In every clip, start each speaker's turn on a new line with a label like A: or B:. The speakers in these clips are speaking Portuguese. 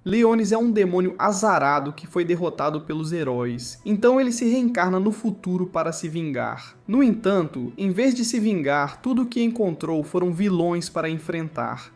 A: Leonis é um demônio azarado que foi derrotado pelos heróis, então ele se reencarna no futuro para se vingar. No entanto, em vez de se vingar, tudo o que encontrou foram vilões para enfrentar.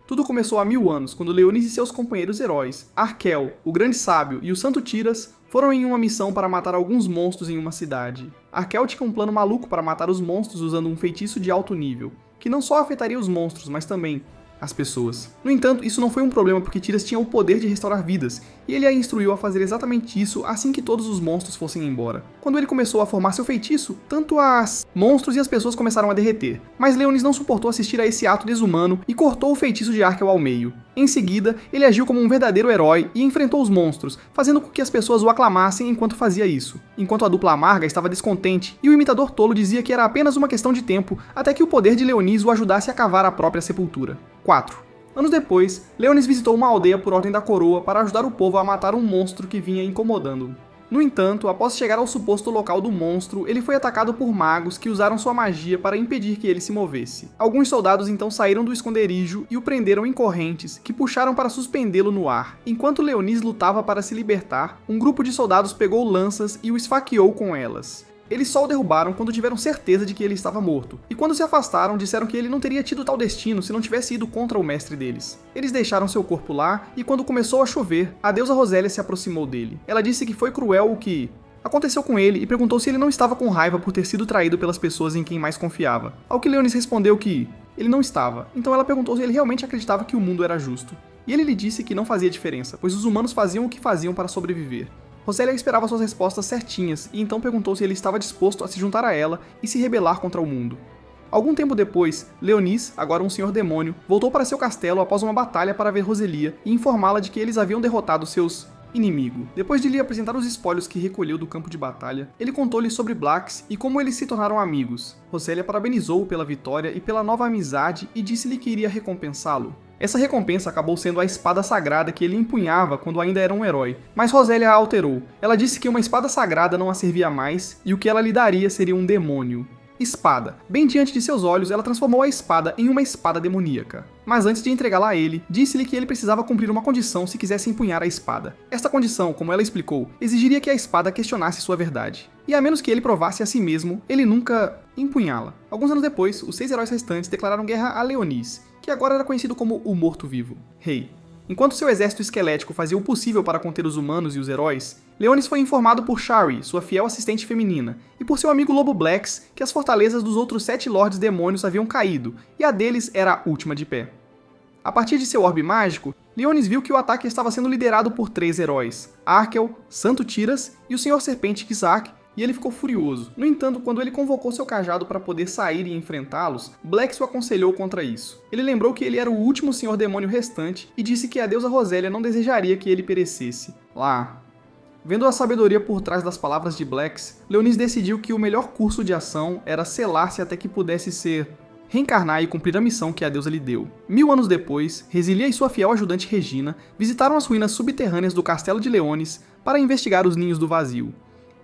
A: Tudo começou há 1000 anos, quando Leonis e seus companheiros heróis, Arkel, o Grande Sábio e o Santo Tiras, foram em uma missão para matar alguns monstros em uma cidade. Arkel tinha um plano maluco para matar os monstros usando um feitiço de alto nível, que não só afetaria os monstros, mas também as pessoas. No entanto, isso não foi um problema porque Tiras tinha o poder de restaurar vidas, e ele a instruiu a fazer exatamente isso assim que todos os monstros fossem embora. Quando ele começou a formar seu feitiço, tanto os monstros e as pessoas começaram a derreter, mas Leonis não suportou assistir a esse ato desumano e cortou o feitiço de Arkel ao meio. Em seguida, ele agiu como um verdadeiro herói e enfrentou os monstros, fazendo com que as pessoas o aclamassem enquanto fazia isso. Enquanto a dupla amarga estava descontente e o imitador tolo dizia que era apenas uma questão de tempo até que o poder de Leonis o ajudasse a cavar a própria sepultura. 4. Anos depois, Leonis visitou uma aldeia por ordem da coroa para ajudar o povo a matar um monstro que vinha incomodando-o. No entanto, após chegar ao suposto local do monstro, ele foi atacado por magos que usaram sua magia para impedir que ele se movesse. Alguns soldados então saíram do esconderijo e o prenderam em correntes, que puxaram para suspendê-lo no ar. Enquanto Leonis lutava para se libertar, um grupo de soldados pegou lanças e o esfaqueou com elas. Eles só o derrubaram quando tiveram certeza de que ele estava morto, e quando se afastaram disseram que ele não teria tido tal destino se não tivesse ido contra o mestre deles. Eles deixaram seu corpo lá, e quando começou a chover, a deusa Rosélia se aproximou dele. Ela disse que foi cruel o que aconteceu com ele e perguntou se ele não estava com raiva por ter sido traído pelas pessoas em quem mais confiava. Ao que Leonis respondeu que ele não estava, então ela perguntou se ele realmente acreditava que o mundo era justo. E ele lhe disse que não fazia diferença, pois os humanos faziam o que faziam para sobreviver. Rosélia esperava suas respostas certinhas e então perguntou se ele estava disposto a se juntar a ela e se rebelar contra o mundo. Algum tempo depois, Leonis, agora um senhor demônio, voltou para seu castelo após uma batalha para ver Roselia e informá-la de que eles haviam derrotado seus inimigos. Depois de lhe apresentar os espólios que recolheu do campo de batalha, ele contou-lhe sobre Blacks e como eles se tornaram amigos. Rosélia parabenizou-o pela vitória e pela nova amizade e disse-lhe que iria recompensá-lo. Essa recompensa acabou sendo a espada sagrada que ele empunhava quando ainda era um herói, mas Rosélia a alterou. Ela disse que uma espada sagrada não a servia mais e o que ela lhe daria seria um demônio. Espada. Bem diante de seus olhos, ela transformou a espada em uma espada demoníaca. Mas antes de entregá-la a ele, disse-lhe que ele precisava cumprir uma condição se quisesse empunhar a espada. Esta condição, como ela explicou, exigiria que a espada questionasse sua verdade. E a menos que ele provasse a si mesmo, ele nunca empunhá-la. Alguns anos depois, os 6 heróis restantes declararam guerra a Leonis, que agora era conhecido como o Morto-Vivo, rei. Enquanto seu exército esquelético fazia o possível para conter os humanos e os heróis, Leonis foi informado por Shari, sua fiel assistente feminina, e por seu amigo Lobo Blacks que as fortalezas dos outros 7 lordes demônios haviam caído, e a deles era a última de pé. A partir de seu orbe mágico, Leonis viu que o ataque estava sendo liderado por 3 heróis, Arkel, Santo Tiras e o Senhor Serpente Kizark, e ele ficou furioso. No entanto, quando ele convocou seu cajado para poder sair e enfrentá-los, Blacks o aconselhou contra isso. Ele lembrou que ele era o último senhor demônio restante e disse que a deusa Rosélia não desejaria que ele perecesse. Lá. Vendo a sabedoria por trás das palavras de Blacks, Leonis decidiu que o melhor curso de ação era selar-se até que pudesse ser reencarnar e cumprir a missão que a deusa lhe deu. 1000 anos depois, Resilia e sua fiel ajudante Regina visitaram as ruínas subterrâneas do castelo de Leonis para investigar os ninhos do vazio.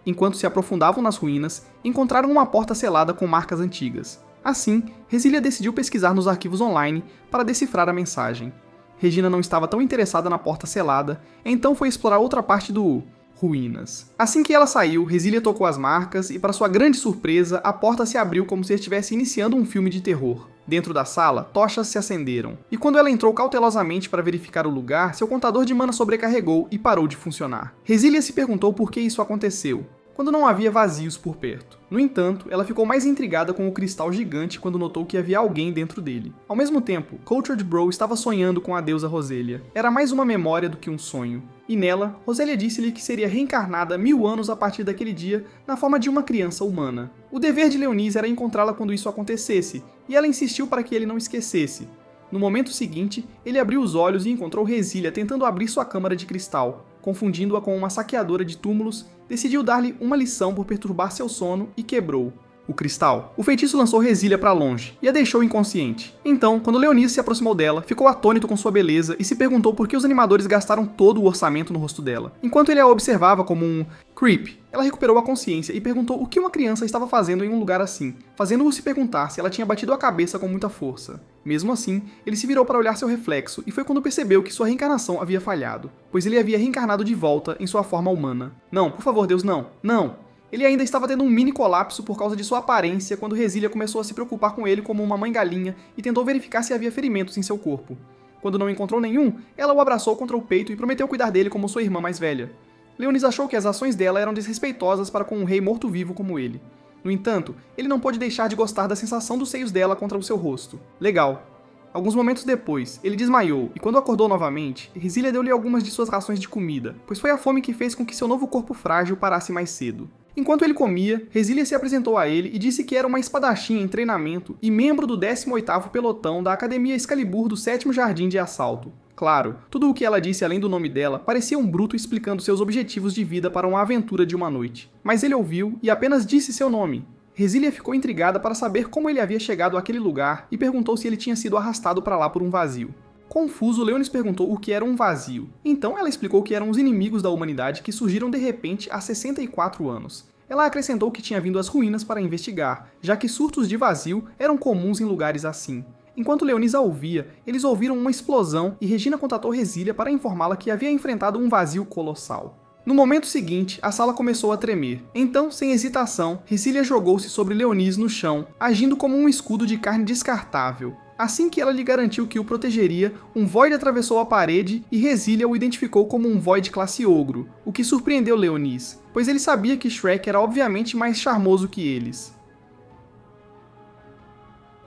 A: Enquanto se aprofundavam nas ruínas, encontraram uma porta selada com marcas antigas. Assim, Resilia decidiu pesquisar nos arquivos online para decifrar a mensagem. Regina não estava tão interessada na porta selada, então foi explorar outra parte do ruínas. Assim que ela saiu, Resilia tocou as marcas e, para sua grande surpresa, a porta se abriu como se estivesse iniciando um filme de terror. Dentro da sala, tochas se acenderam, e quando ela entrou cautelosamente para verificar o lugar, seu contador de mana sobrecarregou e parou de funcionar. Resilia se perguntou por que isso aconteceu, quando não havia vazios por perto. No entanto, ela ficou mais intrigada com o cristal gigante quando notou que havia alguém dentro dele. Ao mesmo tempo, Cultured Bro estava sonhando com a deusa Rosélia. Era mais uma memória do que um sonho. E nela, Rosélia disse-lhe que seria reencarnada 1000 anos a partir daquele dia na forma de uma criança humana. O dever de Leonis era encontrá-la quando isso acontecesse, e ela insistiu para que ele não esquecesse. No momento seguinte, ele abriu os olhos e encontrou Resilia tentando abrir sua câmara de cristal. Confundindo-a com uma saqueadora de túmulos, decidiu dar-lhe uma lição por perturbar seu sono e quebrou. o cristal. O feitiço lançou Resília para longe e a deixou inconsciente. Então, quando Leonis se aproximou dela, ficou atônito com sua beleza e se perguntou por que os animadores gastaram todo o orçamento no rosto dela. Enquanto ele a observava como um creep, ela recuperou a consciência e perguntou o que uma criança estava fazendo em um lugar assim, fazendo-o se perguntar se ela tinha batido a cabeça com muita força. Mesmo assim, ele se virou para olhar seu reflexo e foi quando percebeu que sua reencarnação havia falhado, pois ele havia reencarnado de volta em sua forma humana. Não, por favor, Deus, não! Não! Ele ainda estava tendo um mini colapso por causa de sua aparência quando Resília começou a se preocupar com ele como uma mãe-galinha e tentou verificar se havia ferimentos em seu corpo. Quando não encontrou nenhum, ela o abraçou contra o peito e prometeu cuidar dele como sua irmã mais velha. Leonis achou que as ações dela eram desrespeitosas para com um rei morto-vivo como ele. No entanto, ele não pôde deixar de gostar da sensação dos seios dela contra o seu rosto. Legal. Alguns momentos depois, ele desmaiou e quando acordou novamente, Resília deu-lhe algumas de suas rações de comida, pois foi a fome que fez com que seu novo corpo frágil parasse mais cedo. Enquanto ele comia, Resília se apresentou a ele e disse que era uma espadachim em treinamento e membro do 18º pelotão da Academia Excalibur do 7º Jardim de Assalto. Claro, tudo o que ela disse além do nome dela parecia um bruto explicando seus objetivos de vida para uma aventura de uma noite. Mas ele ouviu e apenas disse seu nome. Resília ficou intrigada para saber como ele havia chegado àquele lugar e perguntou se ele tinha sido arrastado para lá por um vazio. Confuso, Leonis perguntou o que era um vazio. Então ela explicou que eram os inimigos da humanidade que surgiram de repente há 64 anos. Ela acrescentou que tinha vindo às ruínas para investigar, já que surtos de vazio eram comuns em lugares assim. Enquanto Leonis a ouvia, eles ouviram uma explosão e Regina contatou Resília para informá-la que havia enfrentado um vazio colossal. No momento seguinte, a sala começou a tremer. Então, sem hesitação, Resília jogou-se sobre Leonis no chão, agindo como um escudo de carne descartável. Assim que ela lhe garantiu que o protegeria, um Void atravessou a parede e Resília o identificou como um Void classe Ogro, o que surpreendeu Leonis, pois ele sabia que Shrek era obviamente mais charmoso que eles.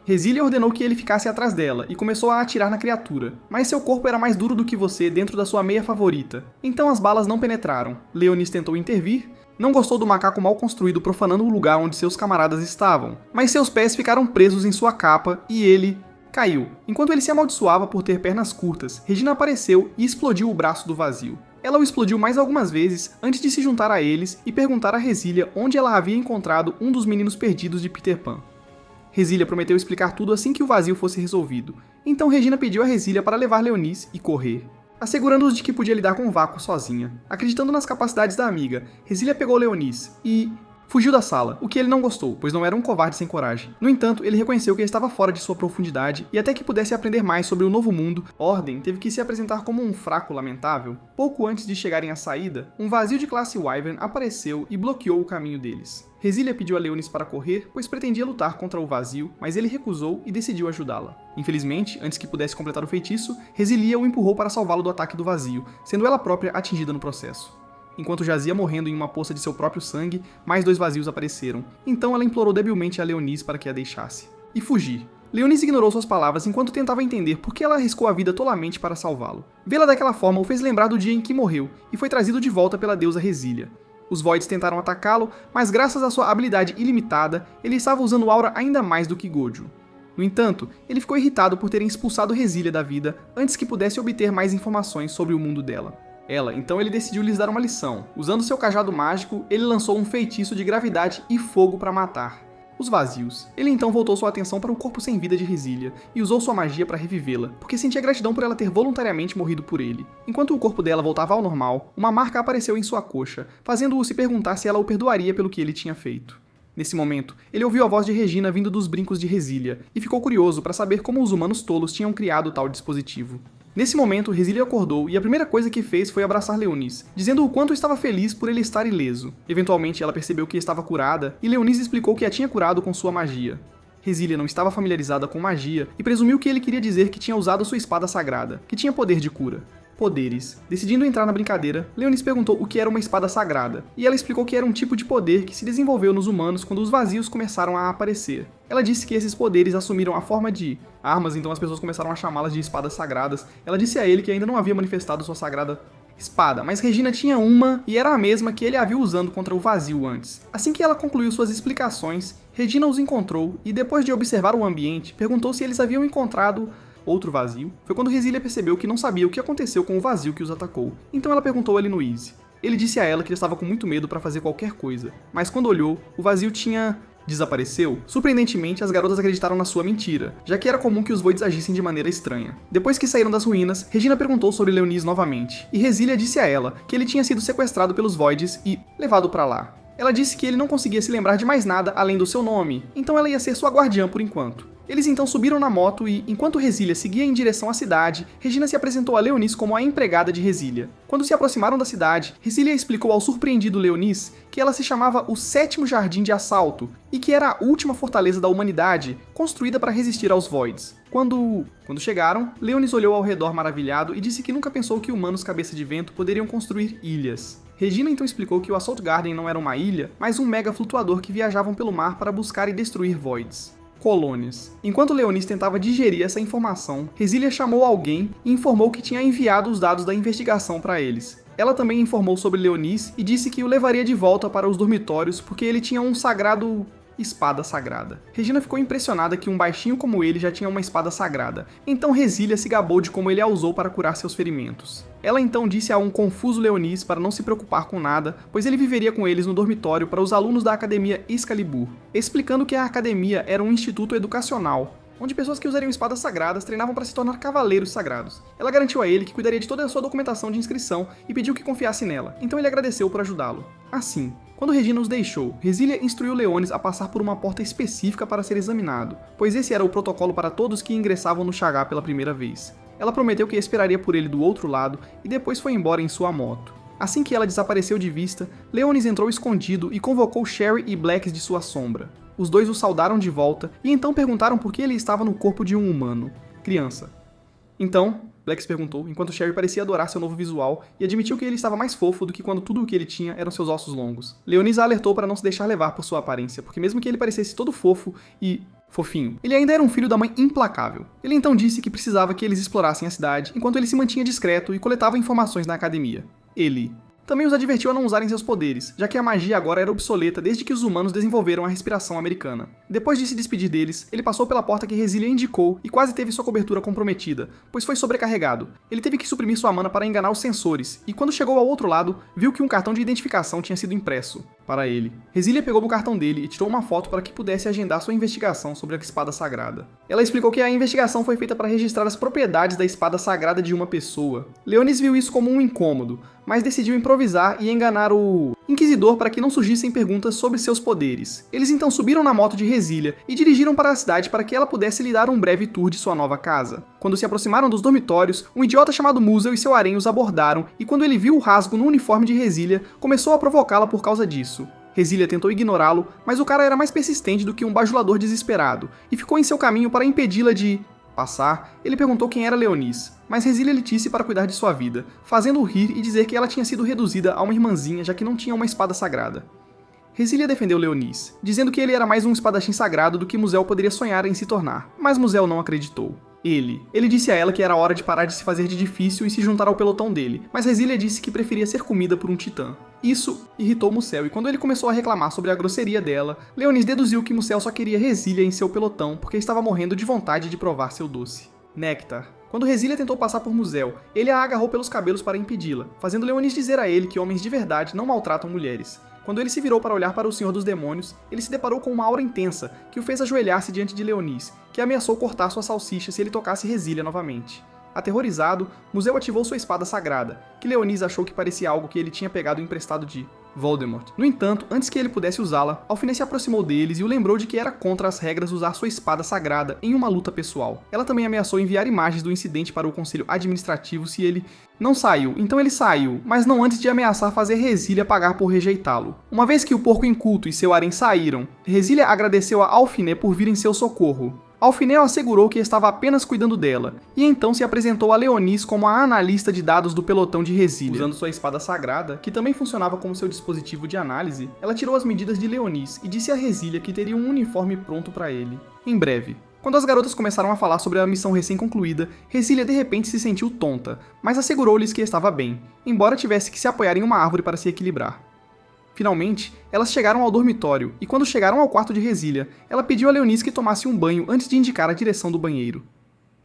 A: Resília ordenou que ele ficasse atrás dela e começou a atirar na criatura, mas seu corpo era mais duro do que você dentro da sua meia favorita, então as balas não penetraram. Leonis tentou intervir, não gostou do macaco mal construído profanando o lugar onde seus camaradas estavam, mas seus pés ficaram presos em sua capa e ele caiu. Enquanto ele se amaldiçoava por ter pernas curtas, Regina apareceu e explodiu o braço do vazio. Ela o explodiu mais algumas vezes antes de se juntar a eles e perguntar a Resília onde ela havia encontrado um dos meninos perdidos de Peter Pan. Resília prometeu explicar tudo assim que o vazio fosse resolvido, então Regina pediu a Resília para levar Leonis e correr, assegurando-os de que podia lidar com o vácuo sozinha. Acreditando nas capacidades da amiga, Resília pegou Leonis e fugiu da sala, o que ele não gostou, pois não era um covarde sem coragem. No entanto, ele reconheceu que ele estava fora de sua profundidade e até que pudesse aprender mais sobre o novo mundo, Ordem teve que se apresentar como um fraco lamentável. Pouco antes de chegarem à saída, um vazio de classe Wyvern apareceu e bloqueou o caminho deles. Resília pediu a Leonis para correr, pois pretendia lutar contra o vazio, mas ele recusou e decidiu ajudá-la. Infelizmente, antes que pudesse completar o feitiço, Resília o empurrou para salvá-lo do ataque do vazio, sendo ela própria atingida no processo. Enquanto jazia morrendo em uma poça de seu próprio sangue, mais 2 vazios apareceram. Então ela implorou debilmente a Leonis para que a deixasse. E fugir. Leonis ignorou suas palavras enquanto tentava entender por que ela arriscou a vida tolamente para salvá-lo. Vê-la daquela forma o fez lembrar do dia em que morreu, e foi trazido de volta pela deusa Resília. Os Voids tentaram atacá-lo, mas graças à sua habilidade ilimitada, ele estava usando aura ainda mais do que Gojo. No entanto, ele ficou irritado por terem expulsado Resília da vida antes que pudesse obter mais informações sobre o mundo dela. Então ele decidiu lhes dar uma lição. Usando seu cajado mágico, ele lançou um feitiço de gravidade e fogo para matar os vazios. Ele então voltou sua atenção para o corpo sem vida de Resília e usou sua magia para revivê-la, porque sentia gratidão por ela ter voluntariamente morrido por ele. Enquanto o corpo dela voltava ao normal, uma marca apareceu em sua coxa, fazendo-o se perguntar se ela o perdoaria pelo que ele tinha feito. Nesse momento, ele ouviu a voz de Regina vindo dos brincos de Resília e ficou curioso para saber como os humanos tolos tinham criado tal dispositivo. Nesse momento, Resília acordou e a primeira coisa que fez foi abraçar Leonis, dizendo o quanto estava feliz por ele estar ileso. Eventualmente, ela percebeu que estava curada e Leonis explicou que a tinha curado com sua magia. Resília não estava familiarizada com magia e presumiu que ele queria dizer que tinha usado sua espada sagrada, que tinha poder de cura. Poderes. Decidindo entrar na brincadeira, Leonis perguntou o que era uma espada sagrada, e ela explicou que era um tipo de poder que se desenvolveu nos humanos quando os vazios começaram a aparecer. Ela disse que esses poderes assumiram a forma de armas, então as pessoas começaram a chamá-las de espadas sagradas. Ela disse a ele que ainda não havia manifestado sua sagrada espada, mas Regina tinha uma e era a mesma que ele a viu usando contra o vazio antes. Assim que ela concluiu suas explicações, Regina os encontrou e, depois de observar o ambiente, perguntou se eles haviam encontrado outro vazio. Foi quando Resília percebeu que não sabia o que aconteceu com o vazio que os atacou. Então ela perguntou a Eloise. Ele disse a ela que ele estava com muito medo para fazer qualquer coisa, mas quando olhou, o vazio tinha desapareceu? Surpreendentemente, as garotas acreditaram na sua mentira, já que era comum que os Voids agissem de maneira estranha. Depois que saíram das ruínas, Regina perguntou sobre Leonis novamente, e Resília disse a ela que ele tinha sido sequestrado pelos Voids e levado pra lá. Ela disse que ele não conseguia se lembrar de mais nada além do seu nome, então ela ia ser sua guardiã por enquanto. Eles então subiram na moto e, enquanto Resília seguia em direção à cidade, Regina se apresentou a Leonis como a empregada de Resília. Quando se aproximaram da cidade, Resília explicou ao surpreendido Leonis que ela se chamava o Sétimo Jardim de Assalto e que era a última fortaleza da humanidade construída para resistir aos Voids. Quando chegaram, Leonis olhou ao redor maravilhado e disse que nunca pensou que humanos cabeça de vento poderiam construir ilhas. Regina então explicou que o Assault Garden não era uma ilha, mas um mega flutuador que viajavam pelo mar para buscar e destruir Voids. Colônias. Enquanto Leonis tentava digerir essa informação, Resília chamou alguém e informou que tinha enviado os dados da investigação para eles. Ela também informou sobre Leonis e disse que o levaria de volta para os dormitórios porque ele tinha um sagrado espada sagrada. Regina ficou impressionada que um baixinho como ele já tinha uma espada sagrada, então Resília se gabou de como ele a usou para curar seus ferimentos. Ela então disse a um confuso Leonis para não se preocupar com nada, pois ele viveria com eles no dormitório para os alunos da Academia Excalibur, explicando que a academia era um instituto educacional, onde pessoas que usariam espadas sagradas treinavam para se tornar cavaleiros sagrados. Ela garantiu a ele que cuidaria de toda a sua documentação de inscrição e pediu que confiasse nela, então ele agradeceu por ajudá-lo. Assim, quando Regina os deixou, Resília instruiu Leonis a passar por uma porta específica para ser examinado, pois esse era o protocolo para todos que ingressavam no Chagá pela primeira vez. Ela prometeu que esperaria por ele do outro lado e depois foi embora em sua moto. Assim que ela desapareceu de vista, Leonis entrou escondido e convocou Sherry e Blacks de sua sombra. Os dois o saudaram de volta e então perguntaram por que ele estava no corpo de um humano. Criança. Então, Blacks perguntou, enquanto Sherry parecia adorar seu novo visual e admitiu que ele estava mais fofo do que quando tudo o que ele tinha eram seus ossos longos. Leonis a alertou para não se deixar levar por sua aparência, porque mesmo que ele parecesse todo fofo e fofinho, ele ainda era um filho da mãe implacável. Ele então disse que precisava que eles explorassem a cidade, enquanto ele se mantinha discreto e coletava informações na academia. Ele também os advertiu a não usarem seus poderes, já que a magia agora era obsoleta desde que os humanos desenvolveram a respiração americana. Depois de se despedir deles, ele passou pela porta que Resília indicou e quase teve sua cobertura comprometida, pois foi sobrecarregado. Ele teve que suprimir sua mana para enganar os sensores, e quando chegou ao outro lado, viu que um cartão de identificação tinha sido impresso para ele. Resília pegou o cartão dele e tirou uma foto para que pudesse agendar sua investigação sobre a espada sagrada. Ela explicou que a investigação foi feita para registrar as propriedades da espada sagrada de uma pessoa. Leonis viu isso como um incômodo, mas decidiu improvisar e enganar o Inquisidor para que não surgissem perguntas sobre seus poderes. Eles então subiram na moto de Resília e dirigiram para a cidade para que ela pudesse lhe dar um breve tour de sua nova casa. Quando se aproximaram dos dormitórios, um idiota chamado Muzel e seu harém os abordaram, e quando ele viu o rasgo no uniforme de Resília, começou a provocá-la por causa disso. Resília tentou ignorá-lo, mas o cara era mais persistente do que um bajulador desesperado, e ficou em seu caminho para impedi-la de passar. Ele perguntou quem era Leonis, mas Resília lhe disse para cuidar de sua vida, fazendo-o rir e dizer que ela tinha sido reduzida a uma irmãzinha já que não tinha uma espada sagrada. Resília defendeu Leonis, dizendo que ele era mais um espadachim sagrado do que Muzel poderia sonhar em se tornar, mas Muzel não acreditou. Ele disse a ela que era hora de parar de se fazer de difícil e se juntar ao pelotão dele, mas Resília disse que preferia ser comida por um titã. Isso irritou Muzel, e quando ele começou a reclamar sobre a grosseria dela, Leonis deduziu que Muzel só queria Resília em seu pelotão porque estava morrendo de vontade de provar seu doce. Néctar. Quando Resília tentou passar por Muzel, ele a agarrou pelos cabelos para impedi-la, fazendo Leonis dizer a ele que homens de verdade não maltratam mulheres. Quando ele se virou para olhar para o Senhor dos Demônios, ele se deparou com uma aura intensa que o fez ajoelhar-se diante de Leonis, que ameaçou cortar sua salsicha se ele tocasse Resília novamente. Aterrorizado, Muzel ativou sua espada sagrada, que Leonis achou que parecia algo que ele tinha pegado emprestado de Voldemort. No entanto, antes que ele pudesse usá-la, Alphinae se aproximou deles e o lembrou de que era contra as regras usar sua espada sagrada em uma luta pessoal. Ela também ameaçou enviar imagens do incidente para o Conselho Administrativo se ele não saiu, então ele saiu, mas não antes de ameaçar fazer Resília pagar por rejeitá-lo. Uma vez que o Porco Inculto e seu harém saíram, Resília agradeceu a Alphinae por vir em seu socorro. Alphinae assegurou que estava apenas cuidando dela, e então se apresentou a Leonis como a analista de dados do pelotão de Resília. Usando sua espada sagrada, que também funcionava como seu dispositivo de análise, ela tirou as medidas de Leonis e disse a Resília que teria um uniforme pronto para ele, em breve. Quando as garotas começaram a falar sobre a missão recém-concluída, Resília de repente se sentiu tonta, mas assegurou-lhes que estava bem, embora tivesse que se apoiar em uma árvore para se equilibrar. Finalmente, elas chegaram ao dormitório, e quando chegaram ao quarto de Resília, ela pediu a Leonis que tomasse um banho antes de indicar a direção do banheiro.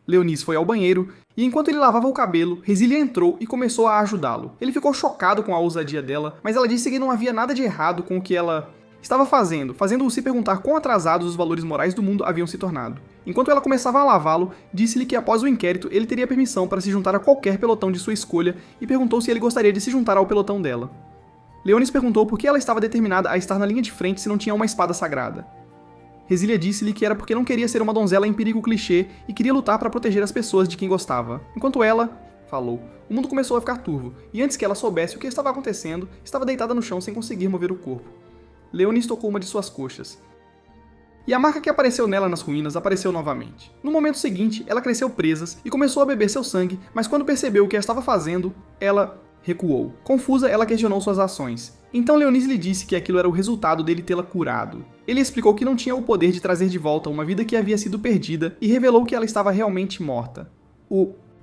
A: Leonis foi ao banheiro, e enquanto ele lavava o cabelo, Resília entrou e começou a ajudá-lo. Ele ficou chocado com a ousadia dela, mas ela disse que não havia nada de errado com o que ela estava fazendo-o se perguntar quão atrasados os valores morais do mundo haviam se tornado. Enquanto ela começava a lavá-lo, disse-lhe que após o inquérito ele teria permissão para se juntar a qualquer pelotão de sua escolha e perguntou se ele gostaria de se juntar ao pelotão dela. Leonis perguntou por que ela estava determinada a estar na linha de frente se não tinha uma espada sagrada. Resília disse-lhe que era porque não queria ser uma donzela em perigo clichê e queria lutar para proteger as pessoas de quem gostava. Enquanto ela falou, o mundo começou a ficar turvo, e antes que ela soubesse o que estava acontecendo, estava deitada no chão sem conseguir mover o corpo. Leonis tocou uma de suas coxas. E a marca que apareceu nela nas ruínas apareceu novamente. No momento seguinte, ela cresceu presas e começou a beber seu sangue, mas quando percebeu o que ela estava fazendo, ela recuou. Confusa, ela questionou suas ações. Então Leonis lhe disse que aquilo era o resultado dele tê-la curado. Ele explicou que não tinha o poder de trazer de volta uma vida que havia sido perdida e revelou que ela estava realmente morta.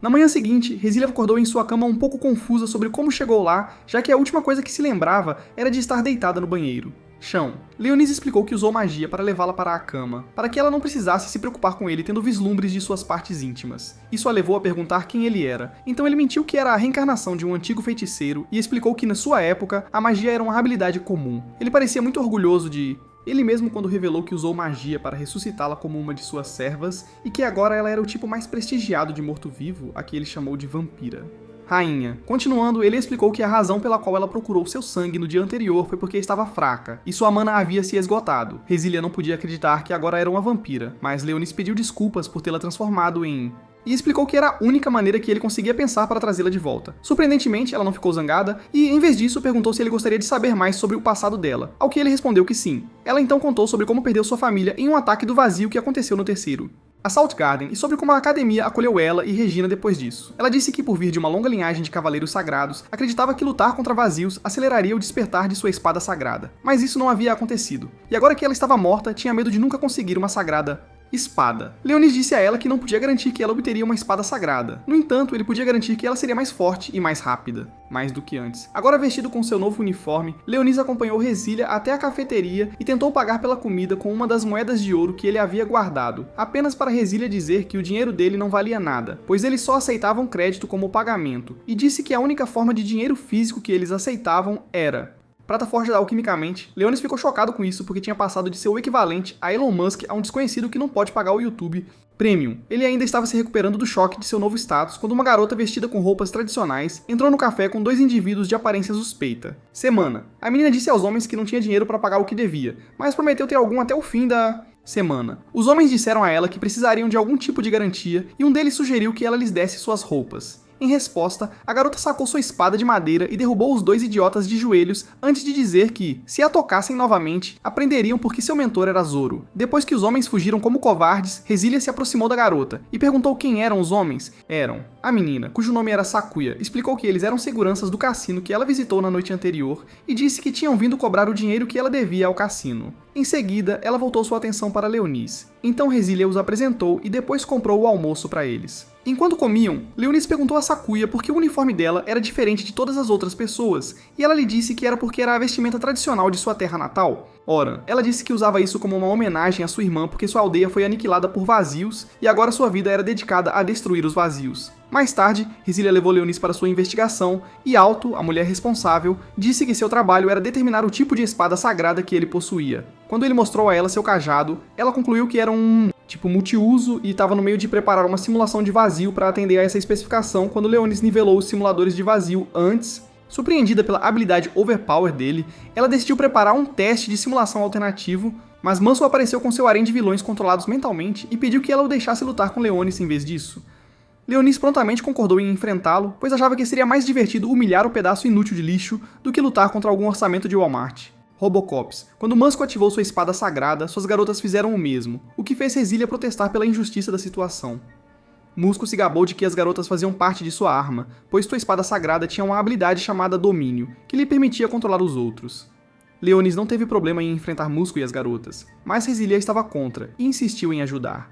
A: Na manhã seguinte, Resília acordou em sua cama um pouco confusa sobre como chegou lá, já que a última coisa que se lembrava era de estar deitada no banheiro. Chão. Leonis explicou que usou magia para levá-la para a cama, para que ela não precisasse se preocupar com ele tendo vislumbres de suas partes íntimas. Isso a levou a perguntar quem ele era, então ele mentiu que era a reencarnação de um antigo feiticeiro e explicou que na sua época a magia era uma habilidade comum. Ele parecia muito orgulhoso de ele mesmo quando revelou que usou magia para ressuscitá-la como uma de suas servas e que agora ela era o tipo mais prestigiado de morto-vivo, a que ele chamou de vampira. Rainha. Continuando, ele explicou que a razão pela qual ela procurou seu sangue no dia anterior foi porque estava fraca, e sua mana havia se esgotado. Resília não podia acreditar que agora era uma vampira, mas Leonis pediu desculpas por tê-la transformado em... e explicou que era a única maneira que ele conseguia pensar para trazê-la de volta. Surpreendentemente, ela não ficou zangada, e em vez disso perguntou se ele gostaria de saber mais sobre o passado dela, ao que ele respondeu que sim. Ela então contou sobre como perdeu sua família em um ataque do vazio que aconteceu no terceiro Assault Garden, e sobre como a academia acolheu ela e Regina depois disso. Ela disse que, por vir de uma longa linhagem de cavaleiros sagrados, acreditava que lutar contra vazios aceleraria o despertar de sua espada sagrada, mas isso não havia acontecido. E agora que ela estava morta, tinha medo de nunca conseguir uma sagrada espada. Leonis disse a ela que não podia garantir que ela obteria uma espada sagrada. No entanto, ele podia garantir que ela seria mais forte e mais rápida, mais do que antes. Agora vestido com seu novo uniforme, Leonis acompanhou Resília até a cafeteria e tentou pagar pela comida com uma das moedas de ouro que ele havia guardado, apenas para Resília dizer que o dinheiro dele não valia nada, pois eles só aceitavam crédito como pagamento, e disse que a única forma de dinheiro físico que eles aceitavam era prata forjada alquimicamente. Leonis ficou chocado com isso porque tinha passado de ser o equivalente a Elon Musk a um desconhecido que não pode pagar o YouTube Premium. Ele ainda estava se recuperando do choque de seu novo status quando uma garota vestida com roupas tradicionais entrou no café com dois indivíduos de aparência suspeita. Semana. A menina disse aos homens que não tinha dinheiro para pagar o que devia, mas prometeu ter algum até o fim da semana. Os homens disseram a ela que precisariam de algum tipo de garantia e um deles sugeriu que ela lhes desse suas roupas. Em resposta, a garota sacou sua espada de madeira e derrubou os dois idiotas de joelhos antes de dizer que, se a tocassem novamente, aprenderiam porque seu mentor era Zoro. Depois que os homens fugiram como covardes, Resília se aproximou da garota e perguntou quem eram os homens. Eram a menina, cujo nome era Sakuya, explicou que eles eram seguranças do cassino que ela visitou na noite anterior e disse que tinham vindo cobrar o dinheiro que ela devia ao cassino. Em seguida, ela voltou sua atenção para Leonis. Então Resília os apresentou e depois comprou o almoço para eles. Enquanto comiam, Leonis perguntou a Sakuya por que o uniforme dela era diferente de todas as outras pessoas, e ela lhe disse que era porque era a vestimenta tradicional de sua terra natal. Ora, ela disse que usava isso como uma homenagem à sua irmã porque sua aldeia foi aniquilada por vazios e agora sua vida era dedicada a destruir os vazios. Mais tarde, Resília levou Leonis para sua investigação e Alto, a mulher responsável, disse que seu trabalho era determinar o tipo de espada sagrada que ele possuía. Quando ele mostrou a ela seu cajado, ela concluiu que era um tipo multiuso e estava no meio de preparar uma simulação de vazio para atender a essa especificação quando Leonis nivelou os simuladores de vazio antes. Surpreendida pela habilidade overpower dele, ela decidiu preparar um teste de simulação alternativo, mas Manso apareceu com seu harém de vilões controlados mentalmente e pediu que ela o deixasse lutar com Leonis em vez disso. Leonis prontamente concordou em enfrentá-lo, pois achava que seria mais divertido humilhar o pedaço inútil de lixo do que lutar contra algum orçamento de Walmart. Robocops. Quando Manso ativou sua espada sagrada, suas garotas fizeram o mesmo, o que fez Resília protestar pela injustiça da situação. Musco se gabou de que as garotas faziam parte de sua arma, pois sua espada sagrada tinha uma habilidade chamada Domínio, que lhe permitia controlar os outros. Leonis não teve problema em enfrentar Musco e as garotas, mas Resília estava contra e insistiu em ajudar.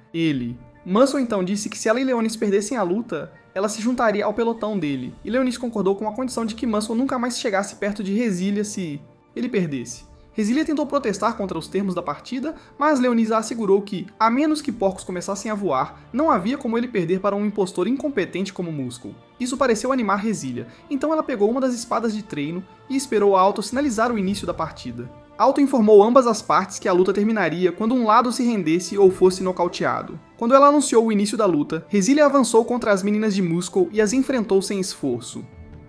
A: Manso então disse que se ela e Leonis perdessem a luta, ela se juntaria ao pelotão dele, e Leonis concordou com a condição de que Manso nunca mais chegasse perto de Resília se ele perdesse. Resília tentou protestar contra os termos da partida, mas Leonis assegurou que, a menos que porcos começassem a voar, não havia como ele perder para um impostor incompetente como Muscle. Isso pareceu animar Resília, então ela pegou uma das espadas de treino e esperou Alto sinalizar o início da partida. Alto informou ambas as partes que a luta terminaria quando um lado se rendesse ou fosse nocauteado. Quando ela anunciou o início da luta, Resília avançou contra as meninas de Muskol e as enfrentou sem esforço.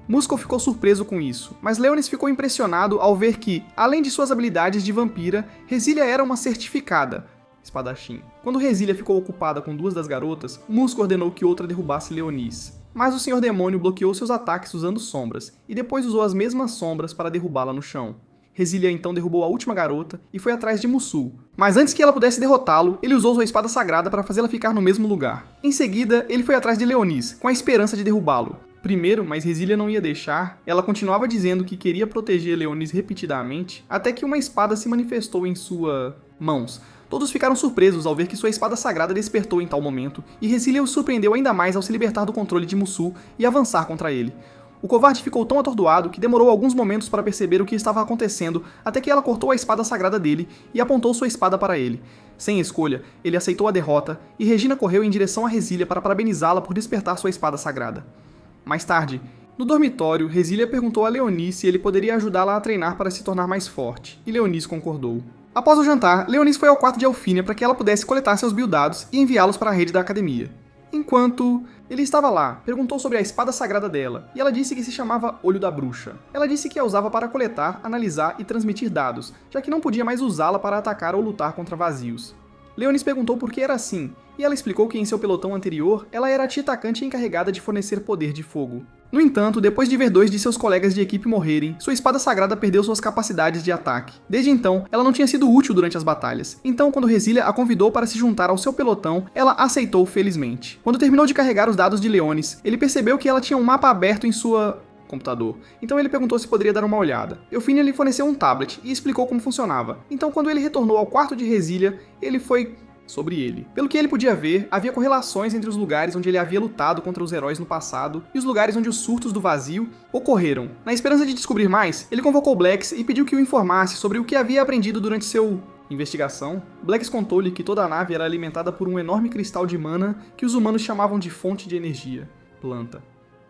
A: Muskol ficou surpreso com isso, mas Leonis ficou impressionado ao ver que, além de suas habilidades de vampira, Resília era uma certificada espadachim. Quando Resília ficou ocupada com duas das garotas, Muskol ordenou que outra derrubasse Leonis. Mas o Senhor Demônio bloqueou seus ataques usando sombras, e depois usou as mesmas sombras para derrubá-la no chão. Resília então derrubou a última garota e foi atrás de Musul. Mas antes que ela pudesse derrotá-lo, ele usou sua espada sagrada para fazê-la ficar no mesmo lugar. Em seguida, ele foi atrás de Leonis, com a esperança de derrubá-lo. Primeiro, mas Resília não ia deixar, ela continuava dizendo que queria proteger Leonis repetidamente, até que uma espada se manifestou em suas mãos. Todos ficaram surpresos ao ver que sua espada sagrada despertou em tal momento, e Resília o surpreendeu ainda mais ao se libertar do controle de Musul e avançar contra ele. O covarde ficou tão atordoado que demorou alguns momentos para perceber o que estava acontecendo, até que ela cortou a espada sagrada dele e apontou sua espada para ele. Sem escolha, ele aceitou a derrota, e Regina correu em direção a Resília para parabenizá-la por despertar sua espada sagrada. Mais tarde, no dormitório, Resília perguntou a Leonis se ele poderia ajudá-la a treinar para se tornar mais forte, e Leonis concordou. Após o jantar, Leonis foi ao quarto de Elfínia para que ela pudesse coletar seus build-dados e enviá-los para a rede da academia. Enquanto ele estava lá, perguntou sobre a espada sagrada dela, e ela disse que se chamava Olho da Bruxa. Ela disse que a usava para coletar, analisar e transmitir dados, já que não podia mais usá-la para atacar ou lutar contra vazios. Leonis perguntou por que era assim, e ela explicou que em seu pelotão anterior, ela era a tia atacante encarregada de fornecer poder de fogo. No entanto, depois de ver dois de seus colegas de equipe morrerem, sua espada sagrada perdeu suas capacidades de ataque. Desde então, ela não tinha sido útil durante as batalhas. Então, quando Resília a convidou para se juntar ao seu pelotão, ela aceitou felizmente. Quando terminou de carregar os dados de Leonis, ele percebeu que ela tinha um mapa aberto em sua computador. Então ele perguntou se poderia dar uma olhada. Elfínia lhe forneceu um tablet e explicou como funcionava. Então, quando ele retornou ao quarto de Resília, ele foi sobre ele. Pelo que ele podia ver, havia correlações entre os lugares onde ele havia lutado contra os heróis no passado e os lugares onde os surtos do vazio ocorreram. Na esperança de descobrir mais, ele convocou Blacks e pediu que o informasse sobre o que havia aprendido durante seu investigação. Blacks contou-lhe que toda a nave era alimentada por um enorme cristal de mana que os humanos chamavam de fonte de energia, planta.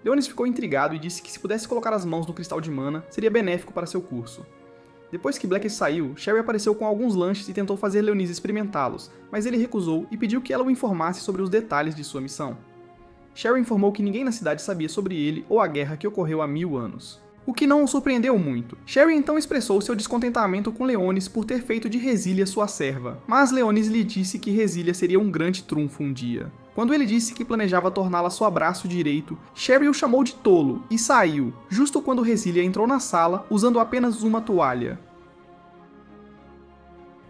A: Leonis ficou intrigado e disse que se pudesse colocar as mãos no cristal de mana, seria benéfico para seu curso. Depois que Black saiu, Sherry apareceu com alguns lanches e tentou fazer Leonis experimentá-los, mas ele recusou e pediu que ela o informasse sobre os detalhes de sua missão. Sherry informou que ninguém na cidade sabia sobre ele ou a guerra que ocorreu há 1000 anos. O que não o surpreendeu muito. Sherry então expressou seu descontentamento com Leonis por ter feito de Resília sua serva, mas Leonis lhe disse que Resília seria um grande trunfo um dia. Quando ele disse que planejava torná-la seu braço direito, Sherry o chamou de tolo e saiu, justo quando Resília entrou na sala usando apenas uma toalha,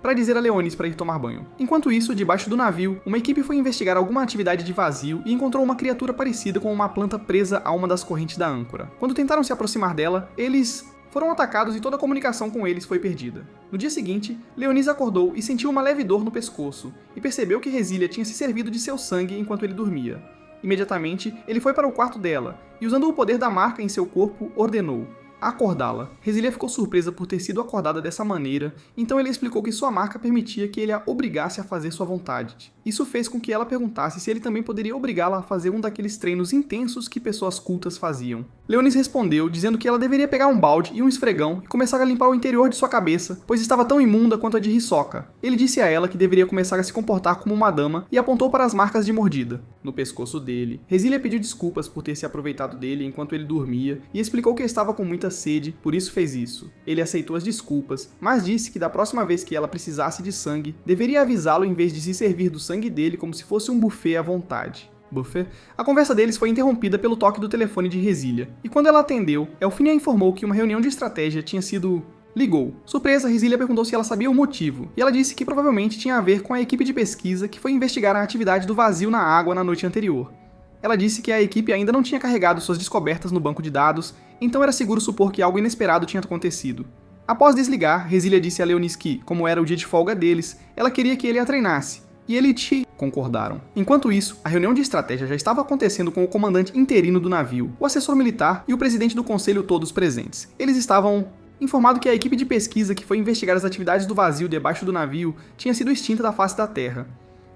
A: para dizer a Leonis para ir tomar banho. Enquanto isso, debaixo do navio, uma equipe foi investigar alguma atividade de vazio e encontrou uma criatura parecida com uma planta presa a uma das correntes da âncora. Quando tentaram se aproximar dela, eles foram atacados e toda a comunicação com eles foi perdida. No dia seguinte, Leonis acordou e sentiu uma leve dor no pescoço, e percebeu que Resília tinha se servido de seu sangue enquanto ele dormia. Imediatamente, ele foi para o quarto dela, e usando o poder da marca em seu corpo, ordenou acordá-la. Resília ficou surpresa por ter sido acordada dessa maneira, então ele explicou que sua marca permitia que ele a obrigasse a fazer sua vontade. Isso fez com que ela perguntasse se ele também poderia obrigá-la a fazer um daqueles treinos intensos que pessoas cultas faziam. Leonis respondeu, dizendo que ela deveria pegar um balde e um esfregão e começar a limpar o interior de sua cabeça, pois estava tão imunda quanto a de Hisoka. Ele disse a ela que deveria começar a se comportar como uma dama e apontou para as marcas de mordida no pescoço dele. Resília pediu desculpas por ter se aproveitado dele enquanto ele dormia e explicou que estava com muita sede, por isso fez isso. Ele aceitou as desculpas, mas disse que da próxima vez que ela precisasse de sangue, deveria avisá-lo em vez de se servir do sangue dele como se fosse um buffet à vontade. Buffet? A conversa deles foi interrompida pelo toque do telefone de Resília, e quando ela atendeu, Elfínia informou que uma reunião de estratégia tinha sido... Ligou. Surpresa, Resília perguntou se ela sabia o motivo, e ela disse que provavelmente tinha a ver com a equipe de pesquisa que foi investigar a atividade do vazio na água na noite anterior. Ela disse que a equipe ainda não tinha carregado suas descobertas no banco de dados, então era seguro supor que algo inesperado tinha acontecido. Após desligar, Resília disse a Leonis que, como era o dia de folga deles, ela queria que ele a treinasse, e ele concordaram. Enquanto isso, a reunião de estratégia já estava acontecendo com o comandante interino do navio, o assessor militar e o presidente do conselho todos presentes. Eles estavam informado que a equipe de pesquisa que foi investigar as atividades do vazio debaixo do navio tinha sido extinta da face da Terra.